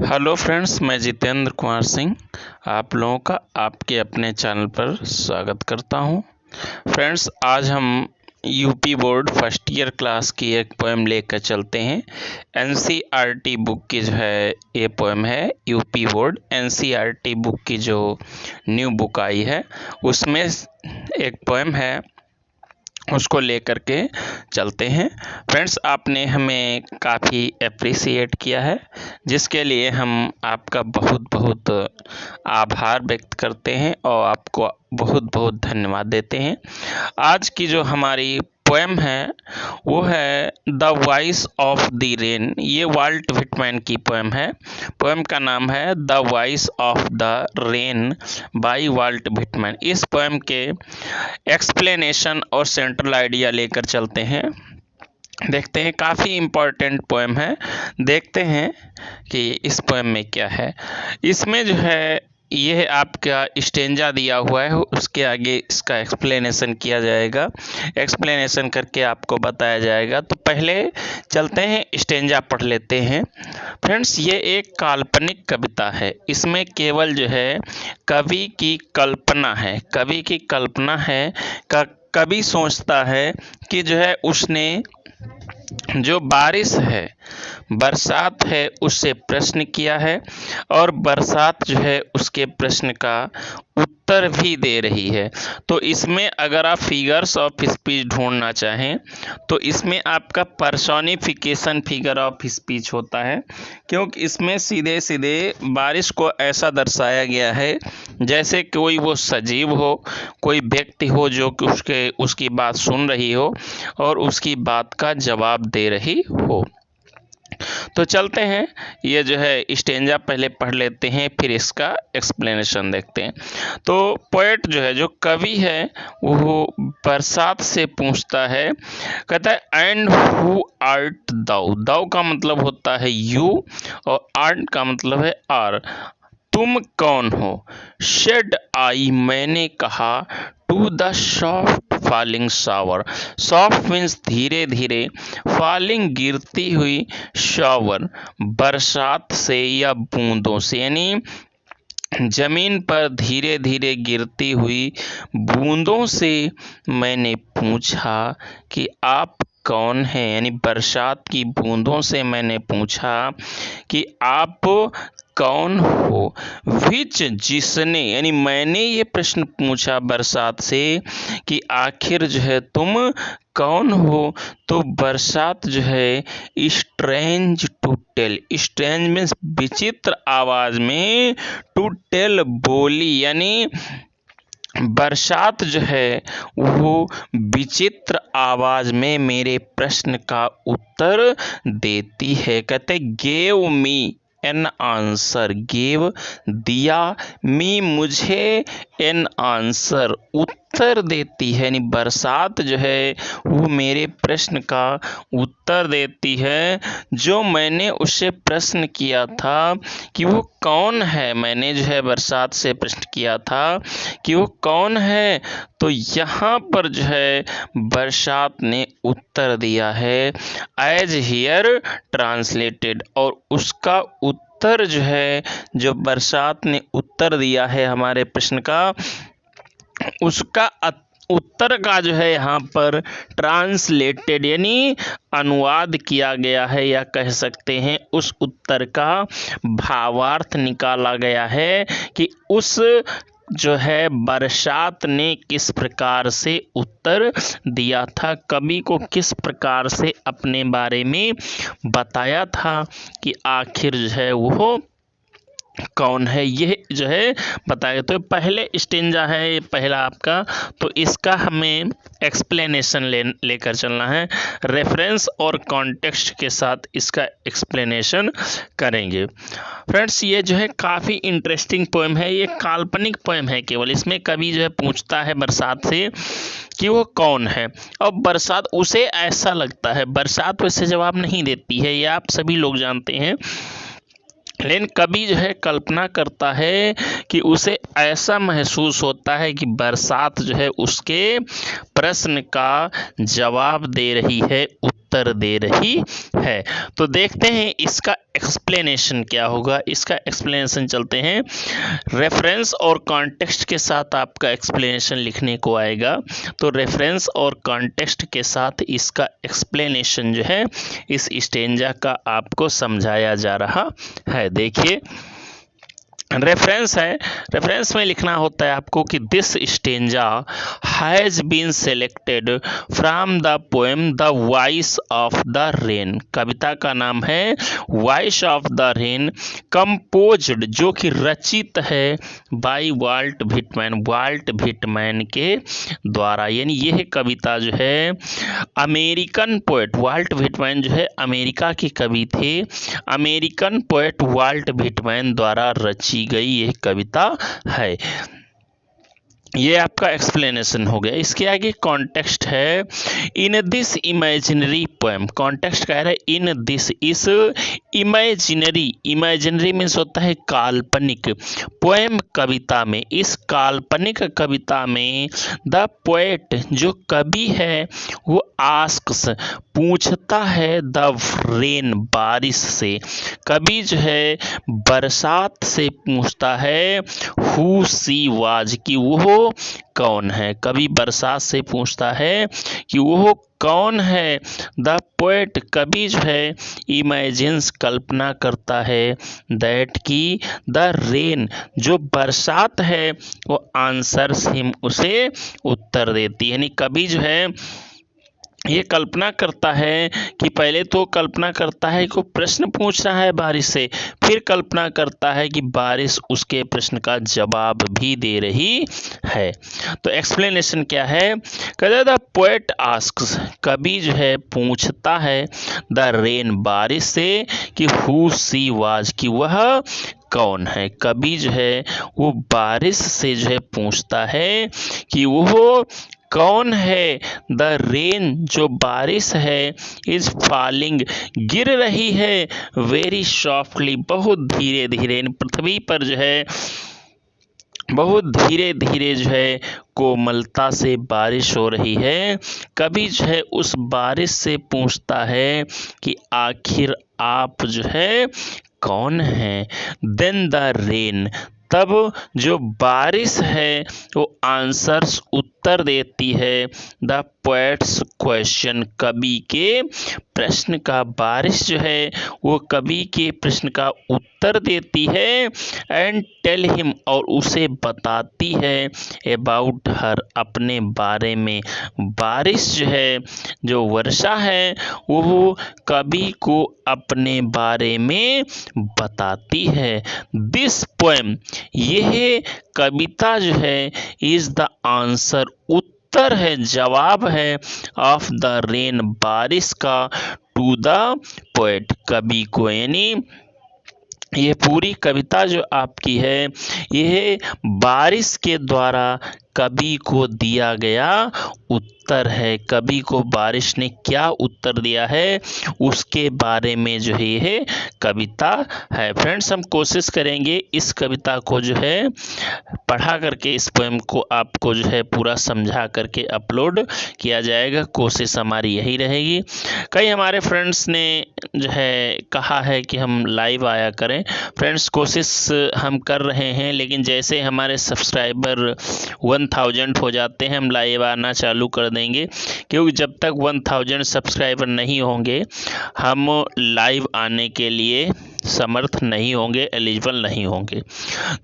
Hello friends, मैं जितेंद्र कुमार सिंह आप लोगों का आपके अपने चैनल पर स्वागत करता हूं। फ्रेंड्स, आज हम UP board first year class की एक पोएम लेकर चलते हैं। एनसीईआरटी बुक की जो है ये पोएम है। यूपी बोर्ड एनसीईआरटी बुक की जो न्यू बुक आई है उसमें एक पोएम है, उसको लेकर के चलते हैं। फ्रेंड्स, आपने हमें काफ़ी अप्रिसिएट किया है, जिसके लिए हम आपका बहुत बहुत आभार व्यक्त करते हैं और आपको बहुत बहुत धन्यवाद देते हैं। आज की जो हमारी पोएम है वो है the voice of the rain. ये वाल्ट व्हिटमैन की पोएम है। पोएम का नाम है the voice of the rain by Walt Whitman. इस पोएम के एक्सप्लेनेशन और सेंट्रल आइडिया लेकर चलते हैं। देखते हैं, काफ़ी इम्पोर्टेंट पोएम है। देखते हैं कि इस पोएम में क्या है। इसमें जो है यह आपका स्टेंजा दिया हुआ है, उसके आगे इसका एक्सप्लेनेशन किया जाएगा। एक्सप्लेनेशन करके आपको बताया जाएगा। तो पहले चलते हैं, स्टेंजा पढ़ लेते हैं। फ्रेंड्स, ये एक काल्पनिक कविता है। इसमें केवल जो है कवि की कल्पना है। कवि की कल्पना है। कवि सोचता है कि जो है उसने जो बारिश है, बरसात है, उससे प्रश्न किया है और बरसात जो है उसके प्रश्न का उत्तर भी दे रही है। तो इसमें अगर आप फिगर्स ऑफ स्पीच ढूंढना चाहें तो इसमें आपका पर्सोनिफिकेशन फिगर ऑफ स्पीच होता है, क्योंकि इसमें सीधे सीधे बारिश को ऐसा दर्शाया गया है जैसे कोई वो सजीव हो, कोई व्यक्ति हो जो कि उसकी बात सुन रही हो और उसकी बात का जवाब दे रही हो। तो चलते हैं, ये जो है स्टेंजा पहले पढ़ लेते हैं, फिर इसका एक्सप्लेनेशन देखते हैं। तो पोएट जो है, जो कवि है, वो बरसात से पूछता है, कहता है एंड हु आर्ट दाउ। दाउ का मतलब होता है यू और आर्ट का मतलब है आर। तुम कौन हो? शेड आई, मैंने कहा, to the soft falling shower. Soft means धीरे धीरे, फॉलिंग गिरती हुई, शावर बरसात से या बूंदों से, यानी जमीन पर धीरे धीरे गिरती हुई बूंदों से मैंने पूछा कि आप कौन हैं। यानी बरसात की बूंदों से मैंने पूछा कि आप कौन हो। विच, जिसने, यानी मैंने ये प्रश्न पूछा बरसात से कि आखिर जो है तुम कौन हो। तो बरसात जो है strange to tell, strange means विचित्र आवाज में, टू टेल बोली, यानी बरसात जो है वो विचित्र आवाज में मेरे प्रश्न का उत्तर देती है। कहते gave me an answer. Gave दिया, मी मुझे, एन आंसर उत्तर देती है। यानी बरसात जो है वो मेरे प्रश्न का उत्तर देती है, जो मैंने उससे प्रश्न किया था कि वो कौन है। मैंने जो है बरसात से प्रश्न किया था कि वो कौन है। तो यहाँ पर जो है बरसात ने उत्तर दिया है एज हियर ट्रांसलेटेड। और उसका उत्तर जो है, जो बरसात ने उत्तर दिया है हमारे प्रश्न का, उसका उत्तर का जो है यहाँ पर ट्रांसलेटेड यानी अनुवाद किया गया है, या कह सकते हैं उस उत्तर का भावार्थ निकाला गया है कि उस जो है बरसात ने किस प्रकार से उत्तर दिया था, कवि को किस प्रकार से अपने बारे में बताया था कि आखिर जो है वो कौन है, ये जो है बताया। तो पहले स्टेंजा है ये पहला आपका, तो इसका हमें एक्सप्लेनेशन लेकर चलना है। रेफरेंस और कॉन्टेक्स्ट के साथ इसका एक्सप्लेनेशन करेंगे। फ्रेंड्स, ये जो है काफ़ी इंटरेस्टिंग पोएम है। ये काल्पनिक पोएम है केवल। इसमें कवि जो है पूछता है बरसात से कि वो कौन है, और बरसात उसे ऐसा लगता है, बरसात वैसे जवाब नहीं देती है, ये आप सभी लोग जानते हैं, लेकिन कवि जो है कल्पना करता है कि उसे ऐसा महसूस होता है कि बरसात जो है उसके प्रश्न का जवाब दे रही है, उत्तर दे रही है। तो देखते हैं इसका एक्सप्लेनेशन क्या होगा। इसका एक्सप्लेनेशन चलते हैं, रेफरेंस और कॉन्टेक्स्ट के साथ आपका एक्सप्लेनेशन लिखने को आएगा। तो रेफरेंस और कॉन्टेक्स्ट के साथ इसका एक्सप्लेनेशन जो है इस स्टेंजा का आपको समझाया जा रहा है। देखिए रेफरेंस है, रेफरेंस में लिखना होता है आपको कि this stanza has been selected from the poem the voice of the rain. कविता का नाम है voice of the rain, composed जो कि रचित है by Walt Whitman, Walt Whitman के द्वारा। यानी यह कविता जो है अमेरिकन पोएट वाल्ट व्हिटमैन जो है अमेरिका के कवि थे, अमेरिकन पोएट वाल्ट व्हिटमैन द्वारा रची गई यह कविता है। ये आपका एक्सप्लेनेशन हो गया। इसके आगे कॉन्टेक्स्ट है, in this imaginary poem. Context कह रहा है इन दिस, इस इमेजिनरी, इमेजिनरी मीन्स होता है काल्पनिक, पोएम कविता में, इस काल्पनिक कविता में द पोएट जो कवि है वो आस्क्स पूछता है द रेन बारिश से, कवि जो है बरसात से पूछता है हु सी वाज कि वो कौन है। कवि बरसात से पूछता है कि वो कौन है। द पोएट कवि जो है इमेजिन्स कल्पना करता है दैट की द रेन जो बरसात है वो आंसर्स हिम उसे उत्तर देती है। यानी कवि जो है ये कल्पना करता है कि पहले तो कल्पना करता है कि वो प्रश्न पूछ रहा है बारिश से, फिर कल्पना करता है कि बारिश उसके प्रश्न का जवाब भी दे रही है। तो एक्सप्लेनेशन क्या है, कहते द पोएट आस्क्स, कवि जो है पूछता है द रेन बारिश से कि हु सी वाज कि वह कौन है। कवि जो है वो बारिश से जो है पूछता है कि वो कौन है। द रेन जो बारिश है इज फॉलिंग गिर रही है, वेरी सॉफ्टली बहुत धीरे धीरे, पृथ्वी पर जो है बहुत धीरे धीरे जो है कोमलता से बारिश हो रही है। कवि जो है उस बारिश से पूछता है कि आखिर आप जो है कौन है। देन द रेन, तब जो बारिश है वो आंसर्स उत्तर देती है द पोएट्स क्वेश्चन, कवि के प्रश्न का, बारिश जो है वो कवि के प्रश्न का उत्तर देती है। एंड टेल हिम, और उसे बताती है अबाउट हर, अपने बारे में। बारिश जो है जो वर्षा है वो कवि को अपने बारे में बताती है। दिस पोएम, यह कविता जो है इज द आंसर, उत्तर है, जवाब है ऑफ द रेन, बारिश का, टू द पोएट, कवि को। यानी ये पूरी कविता जो आपकी है यह बारिश के द्वारा कवि को दिया गया उत्तर है। कवि को बारिश ने क्या उत्तर दिया है उसके बारे में जो है यह कविता है। फ्रेंड्स हम कोशिश करेंगे इस कविता को जो है पढ़ा करके इस पोएम को आपको जो है पूरा समझा करके अपलोड किया जाएगा। कोशिश हमारी यही रहेगी। कई हमारे फ्रेंड्स ने जो है कहा है कि हम लाइव आया करें। फ्रेंड्स कोशिश हम कर रहे हैं, लेकिन जैसे हमारे सब्सक्राइबर 1000 हो जाते हैं हम लाइव आना चालू कर देंगे, क्योंकि जब तक 1000 सब्सक्राइबर नहीं होंगे हम लाइव आने के लिए समर्थ नहीं होंगे, एलिजिबल नहीं होंगे।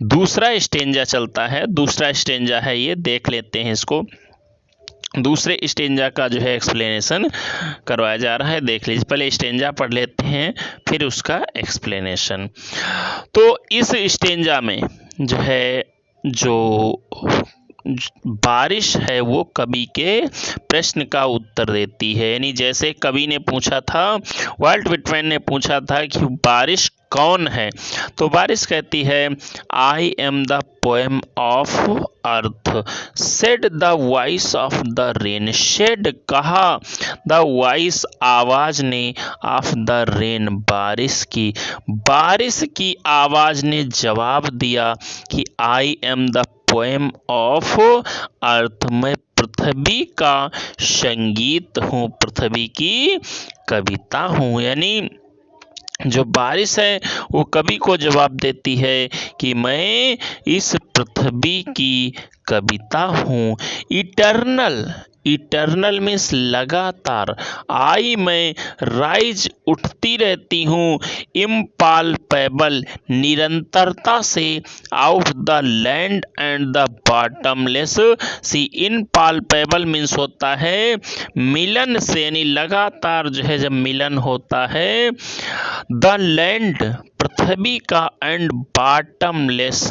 दूसरा स्टेंजा चलता है, दूसरा स्टेंजा है ये, देख लेते हैं इसको। दूसरे स्टेंजा का जो है एक्सप्लेनेशन करवाया जा रहा है, देख लीजिए। पहले स्टेंजा पढ़ लेते हैं फिर उसका एक्सप्लेनेशन। तो इस स्टेंजा में जो है जो बारिश है वो कवि के प्रश्न का उत्तर देती है। यानी जैसे कवि ने पूछा था, वाल्ट व्हिटमैन ने पूछा था कि बारिश कौन है, तो बारिश कहती है I am the poem of earth, said the voice of the rain, said कहा, द वॉइस आवाज ने, ऑफ द रेन बारिश की, बारिश की आवाज ने जवाब दिया कि आई एम द पोएम ऑफ अर्थ, मैं पृथ्वी का संगीत हूँ, पृथ्वी की कविता हूँ। यानी जो बारिश है वो कवि को जवाब देती है कि मैं इस पृथ्वी की कविता हूँ। इटर्नल, इटर्नल मीन्स लगातार। आई मैं राइज उठती रहती हूँ। इम्पाल्पेबल निरंतरता से। Out the land and the bottomless sea. Impalpable means होता है मिलन से, यानी लगातार जो है जब मिलन होता है। द लैंड पृथ्वी का, and bottomless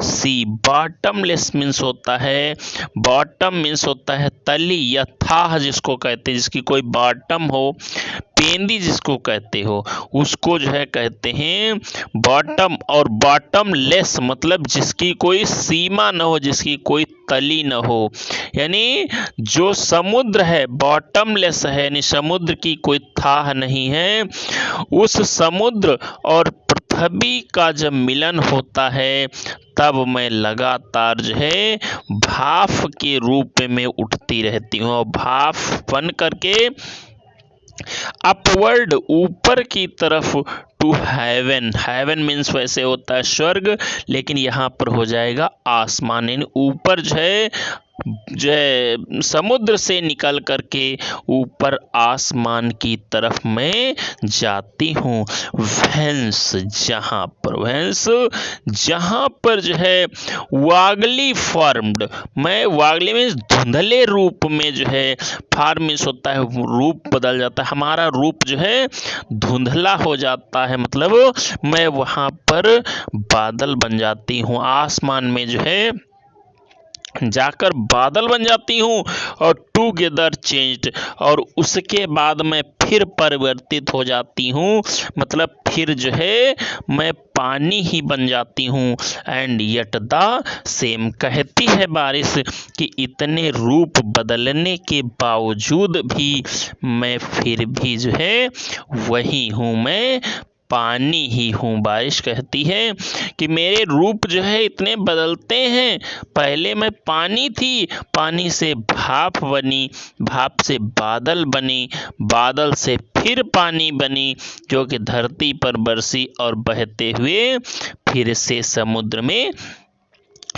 sea. Bottomless means होता है, बॉटम मीन्स होता है तली या थाह जिसको कहते हैं, जिसकी कोई बॉटम हो, पेंदी जिसको कहते हो, उसको जो है कहते हैं बॉटम। और बॉटमलेस मतलब जिसकी कोई सीमा न हो, जिसकी कोई तली न हो। यानी जो समुद्र है बॉटमलेस है, यानी समुद्र की कोई थाह नहीं है। उस समुद्र और पृथ्वी का जब मिलन होता है तब मैं लगातार जो है भाप के रूप में उठती रहती हूँ। और भाप बन करके अपवर्ड ऊपर की तरफ, टू हेवन। हेवन मीन्स वैसे होता है स्वर्ग, लेकिन यहाँ पर हो जाएगा आसमान। यानी ऊपर जो है समुद्र से निकल करके ऊपर आसमान की तरफ मैं जाती हूँ। वेंस जहाँ पर, वेंस जहाँ पर जो है वागली फॉर्म्ड, मैं वागली में धुंधले रूप में जो है, फॉर्म मीन्स होता है रूप बदल जाता है, हमारा रूप जो है धुंधला हो जाता है, मतलब मैं वहाँ पर बादल बन जाती हूँ। आसमान में जो है जाकर बादल बन जाती हूँ। और टूगेदर चेंज्ड, और उसके बाद मैं फिर परिवर्तित हो जाती हूँ, मतलब फिर जो है मैं पानी ही बन जाती हूँ। एंड यट द सेम, कहती है बारिश कि इतने रूप बदलने के बावजूद भी मैं फिर भी जो है वही हूँ, मैं पानी ही हूँ। बारिश कहती है कि मेरे रूप जो है इतने बदलते हैं, पहले मैं पानी थी, पानी से भाप बनी, भाप से बादल बनी, बादल से फिर पानी बनी, जो कि धरती पर बरसी और बहते हुए फिर से समुद्र में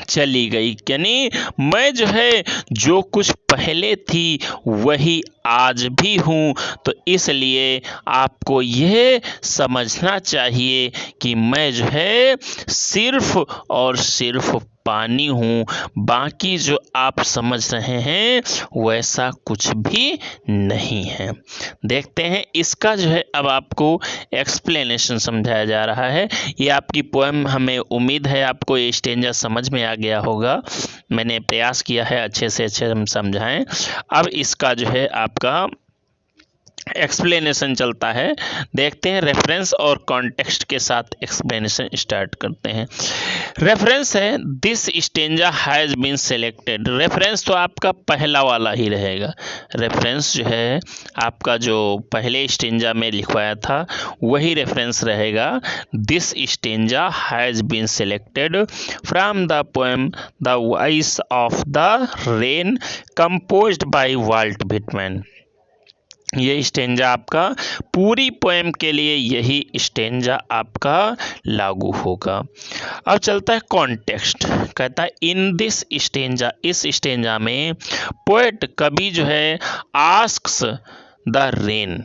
चली गई। यानी मैं जो है जो कुछ पहले थी वही आज भी हूँ। तो इसलिए आपको यह समझना चाहिए कि मैं जो है सिर्फ और सिर्फ पानी हूँ, बाकी जो आप समझ रहे हैं वैसा कुछ भी नहीं है। देखते हैं इसका जो है अब आपको एक्सप्लेनेशन समझाया जा रहा है। ये आपकी पोएम, हमें उम्मीद है आपको ये स्टेंजा समझ में आ गया होगा। मैंने प्रयास किया है अच्छे से अच्छे हम समझाएं। अब इसका जो है आपका एक्सप्लेनेशन चलता है, देखते हैं। रेफरेंस और कॉन्टेक्स्ट के साथ एक्सप्लेनेशन स्टार्ट करते हैं। रेफरेंस है this stanza has been selected. Reference तो आपका पहला वाला ही रहेगा। रेफरेंस जो है आपका जो पहले स्टेंजा में लिखवाया था वही रेफरेंस रहेगा। This stanza has been selected from the poem the voice of the rain composed by Walt Whitman. ये स्टेंजा आपका पूरी पोएम के लिए यही स्टेंजा आपका लागू होगा। अब चलता है कॉन्टेक्स्ट। कहता है इन दिस स्टेंजा, इस स्टेंजा में पोएट कवि जो है आस्क्स द रेन,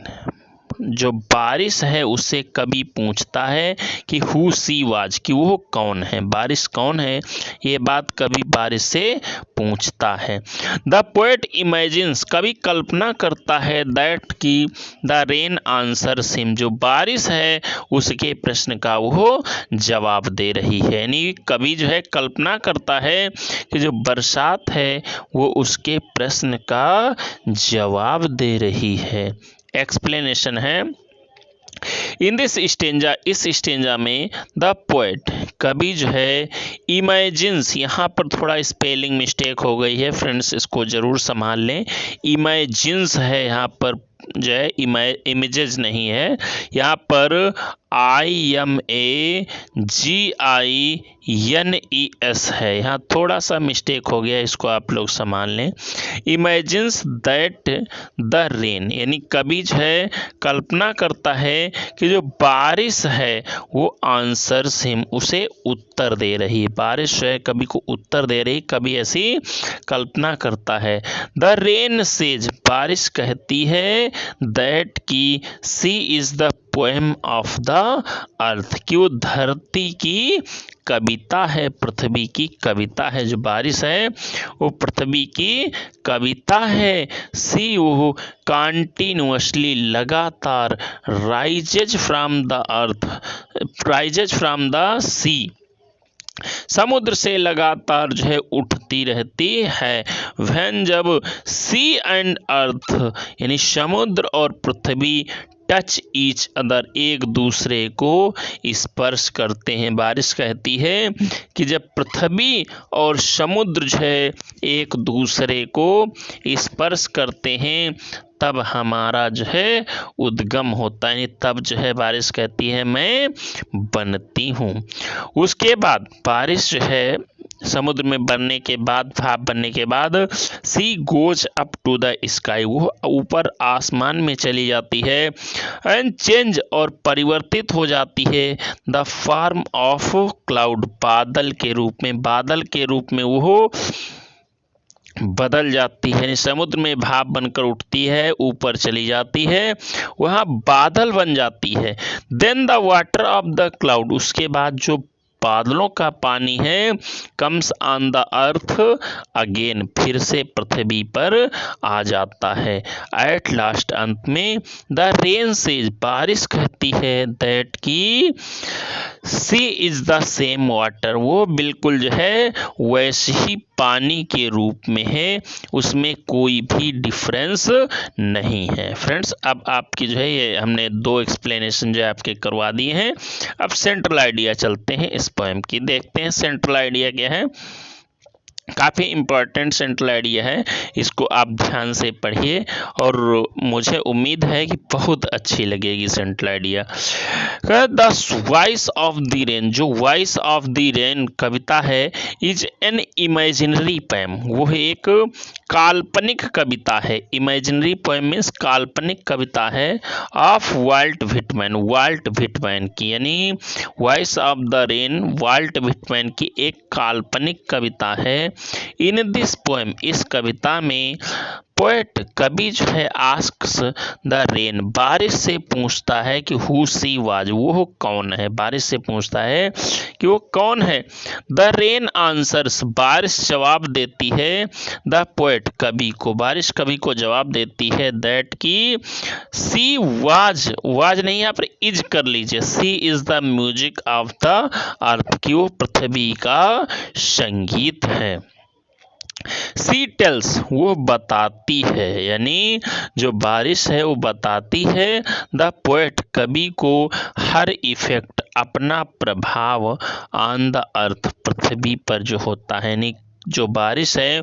जो बारिश है उससे कवि पूछता है कि हु सी वाज, कि वो कौन है, बारिश कौन है, ये बात कवि बारिश से पूछता है। द पोएट इमेजिन्स, कवि कल्पना करता है दैट कि द रेन आंसर्स हिम, जो बारिश है उसके प्रश्न का वो जवाब दे रही है। यानी कवि जो है कल्पना करता है कि जो बरसात है वो उसके प्रश्न का जवाब दे रही है। एक्सप्लेनेशन है इन दिस स्टेंजा, इस स्टेंजा में द पोएट, कवि जो है इमेजिन्स, यहाँ पर थोड़ा स्पेलिंग मिस्टेक हो गई है फ्रेंड्स, इसको जरूर संभाल लें। इमेजिन्स है यहाँ पर जो है, इमेजेस नहीं है यहाँ पर, IMAGINES है। यहाँ थोड़ा सा मिस्टेक हो गया, इसको आप लोग संभाल लें। इमेजिन्स दैट द रेन, यानी कवि जो है कल्पना करता है कि जो बारिश है वो आंसर्स हिम, उसे उत्तर दे रही है। बारिश जो है कवि को उत्तर दे रही, कवि ऐसी कल्पना करता है। द रेन सेज, बारिश कहती है, दैट की sea is the poem of the earth, कि वो धरती की कविता है, पृथ्वी की कविता है। जो बारिश है वो पृथ्वी की कविता है। सी वो कंटिन्यूअसली, लगातार, rises from the earth, rises from the sea, समुद्र से लगातार जो है उठती रहती है। वैन, जब सी एंड अर्थ, यानी समुद्र और पृथ्वी, टच ईच अदर, एक दूसरे को स्पर्श करते हैं। बारिश कहती है कि जब पृथ्वी और समुद्र जो है एक दूसरे को स्पर्श करते हैं तब हमारा जो है उद्गम होता है, तब जो है बारिश कहती है मैं बनती हूँ। उसके बाद बारिश जो है समुद्र में बनने के बाद, भाप बनने के बाद, sea goes up to the sky, वो ऊपर आसमान में चली जाती है। एंड चेंज, और परिवर्तित हो जाती है, द फॉर्म ऑफ क्लाउड, बादल के रूप में, बादल के रूप में वो बदल जाती है। समुद्र में भाप बनकर उठती है, ऊपर चली जाती है, वहाँ बादल बन जाती है। Then the water of the cloud, उसके बाद जो बादलों का पानी है, comes on the earth again, फिर से पृथ्वी पर आ जाता है। एट लास्ट, अंत में, द रेन सेज, बारिश कहती है, दैट की sea is the same water, वो बिल्कुल जो है वैसे ही पानी के रूप में है, उसमें कोई भी डिफरेंस नहीं है। फ्रेंड्स, अब आपकी जो है ये हमने दो एक्सप्लेनेशन जो है आपके करवा दिए हैं। अब सेंट्रल आइडिया चलते हैं इस पोएम की, देखते हैं सेंट्रल आइडिया क्या है। काफ़ी इम्पॉर्टेंट सेंट्रल आइडिया है, इसको आप ध्यान से पढ़िए और मुझे उम्मीद है कि बहुत अच्छी लगेगी central idea. The voice of the rain, जो वॉइस ऑफ द रेन कविता है, इज एन इमेजिनरी पोएम, वो एक काल्पनिक कविता है। इमेजिनरी पोएम मीन्स काल्पनिक कविता है, of Walt Whitman, Walt Whitman की, यानी voice of the rain Walt Whitman की एक काल्पनिक कविता है। इन दिस पोएम, इस कविता में, पोएट कवि जो है आस्क्स द रेन, बारिश से पूछता है कि हु सी वाज, वो कौन है। बारिश से पूछता है कि वो कौन है। द रेन आंसर्स, बारिश जवाब देती है, द पोएट, कवि को, बारिश कवि को जवाब देती है, दैट की सी वाज, वाज नहीं यहाँ पर इज कर लीजिए, sea is the music of the earth, की वो पृथ्वी का संगीत है। सी टेल्स, वो बताती है, यानी जो बारिश है वो बताती है, द पोएट, कवि को, हर इफेक्ट, अपना प्रभाव, ऑन द अर्थ, पृथ्वी पर जो होता है, यानी जो बारिश है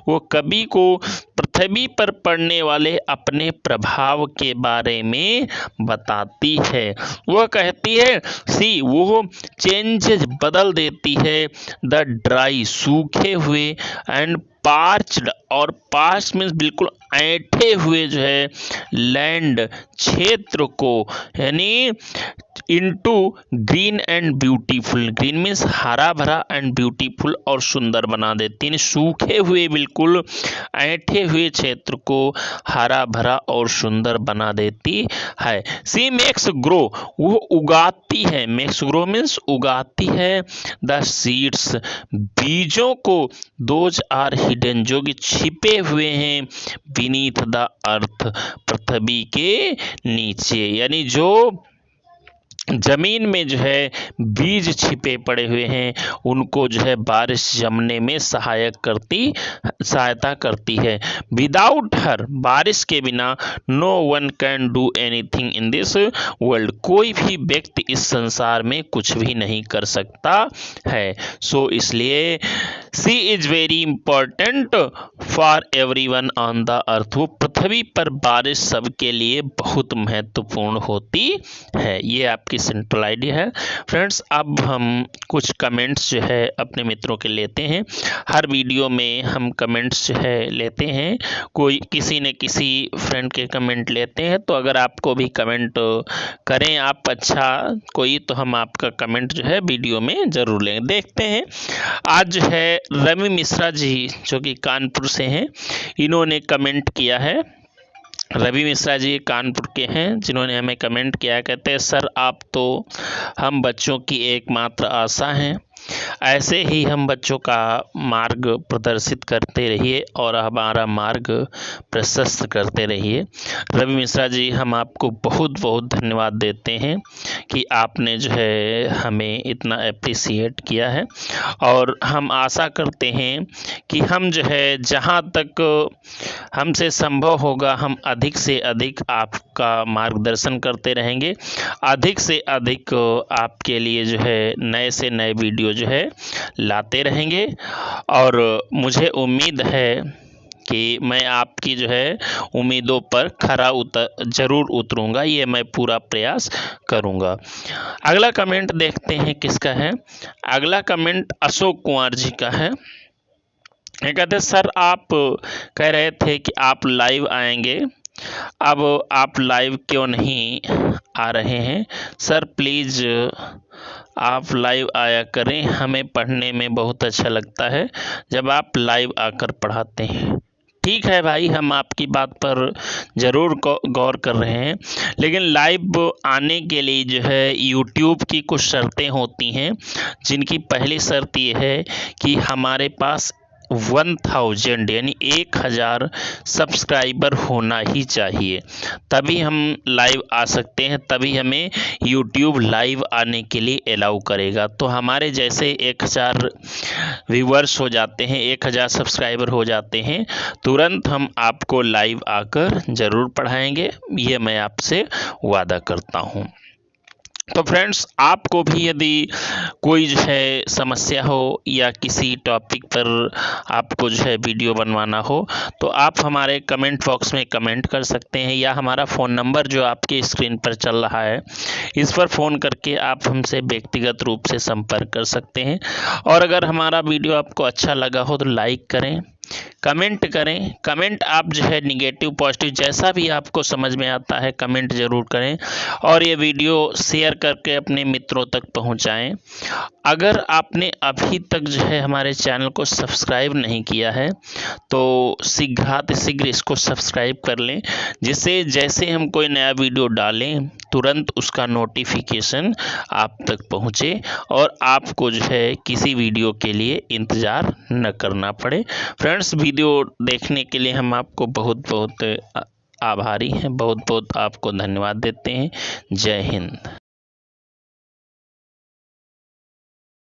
वो कवि को पृथ्वी पर पड़ने वाले अपने प्रभाव के बारे में बताती है। वह कहती है, सी, वो चेंजेज, बदल देती है, द ड्राई, सूखे हुए, एंड पार्च्ड, और पार्च मीन्स बिल्कुल ऐंठे हुए जो है, लैंड, क्षेत्र को, यानी into green and beautiful, green means हरा भरा, एंड ब्यूटीफुल, और सुंदर बना देती है। सूखे हुए, बिल्कुल ऐंठे हुए क्षेत्र को हरा भरा और सुंदर बना देती है। सी मेक्स ग्रो, वो उगाती है, मेक्स ग्रो मीन्स उगाती है, द सीड्स, बीजों को, दोज आर हिडन, जो कि छिपे हुए हैं, बीनीथ द अर्थ, पृथ्वी के नीचे, यानी जो जमीन में जो है बीज छिपे पड़े हुए हैं, उनको जो है बारिश जमने में सहायता करती है। विदाउट हर, बारिश के बिना, no one can do anything in this world, कोई भी व्यक्ति इस संसार में कुछ भी नहीं कर सकता है। सो इसलिए sea is very important for everyone on the earth. वो पृथ्वी पर बारिश सबके लिए बहुत महत्वपूर्ण होती है। ये आपकी सिंपल आइडिया है फ्रेंड्स। अब हम कुछ कमेंट्स जो है अपने मित्रों के लेते हैं। हर वीडियो में हम कमेंट्स जो है लेते हैं, कोई किसी न किसी फ्रेंड के कमेंट लेते हैं। तो अगर आपको भी कमेंट करें आप अच्छा कोई, तो हम आपका कमेंट जो है वीडियो में ज़रूर लेंगे। देखते हैं आज है रवि मिश्रा जी जो कि कानपुर से हैं, इन्होंने कमेंट किया है। रवि मिश्रा जी कानपुर के हैं जिन्होंने हमें कमेंट किया, कहते हैं सर आप तो हम बच्चों की एकमात्र आशा हैं, ऐसे ही हम बच्चों का मार्ग प्रदर्शित करते रहिए और हमारा मार्ग प्रशस्त करते रहिए। रवि मिश्रा जी हम आपको बहुत बहुत धन्यवाद देते हैं कि आपने जो है हमें इतना अप्रिसिएट किया है, और हम आशा करते हैं कि हम जो है जहाँ तक हमसे संभव होगा हम अधिक से अधिक आपका मार्गदर्शन करते रहेंगे, अधिक से अधिक आपके लिए जो है नए से नए वीडियो जो है लाते रहेंगे। और मुझे उम्मीद है कि मैं आपकी जो है उम्मीदों पर खरा जरूर उतरूंगा, ये मैं पूरा प्रयास करूंगा। अगला कमेंट देखते हैं किसका है। अगला कमेंट अशोक कुमार जी का है। ये कहते सर आप कह रहे थे कि आप लाइव आएंगे, अब आप लाइव क्यों नहीं आ रहे हैं? सर प्लीज़ आप लाइव आया करें, हमें पढ़ने में बहुत अच्छा लगता है जब आप लाइव आकर पढ़ाते हैं। ठीक है भाई, हम आपकी बात पर ज़रूर गौर कर रहे हैं, लेकिन लाइव आने के लिए जो है यूट्यूब की कुछ शर्तें होती हैं, जिनकी पहली शर्त ये है कि हमारे पास 1000 यानी 1000 सब्सक्राइबर होना ही चाहिए, तभी हम लाइव आ सकते हैं, तभी हमें यूट्यूब लाइव आने के लिए अलाउ करेगा। तो हमारे जैसे 1000 व्यूवर्स हो जाते हैं, 1000 सब्सक्राइबर हो जाते हैं, तुरंत हम आपको लाइव आकर ज़रूर पढ़ाएंगे, ये मैं आपसे वादा करता हूँ। तो फ्रेंड्स आपको भी यदि कोई जो है समस्या हो या किसी टॉपिक पर आपको जो है वीडियो बनवाना हो, तो आप हमारे कमेंट बॉक्स में कमेंट कर सकते हैं, या हमारा फ़ोन नंबर जो आपके स्क्रीन पर चल रहा है इस पर फ़ोन करके आप हमसे व्यक्तिगत रूप से संपर्क कर सकते हैं। और अगर हमारा वीडियो आपको अच्छा लगा हो तो लाइक करें, कमेंट करें। कमेंट आप जो है निगेटिव पॉजिटिव जैसा भी आपको समझ में आता है कमेंट ज़रूर करें, और ये वीडियो शेयर करके अपने मित्रों तक पहुंचाएं। अगर आपने अभी तक जो है हमारे चैनल को सब्सक्राइब नहीं किया है तो शीघ्र इसको सब्सक्राइब कर लें, जिससे जैसे हम कोई नया वीडियो डालें तुरंत उसका नोटिफिकेशन आप तक पहुंचे और आपको जो है किसी वीडियो के लिए इंतज़ार न करना पड़े। फ्रेंड्स वीडियो देखने के लिए हम आपको बहुत बहुत आभारी हैं, बहुत बहुत आपको धन्यवाद देते हैं। जय हिंद।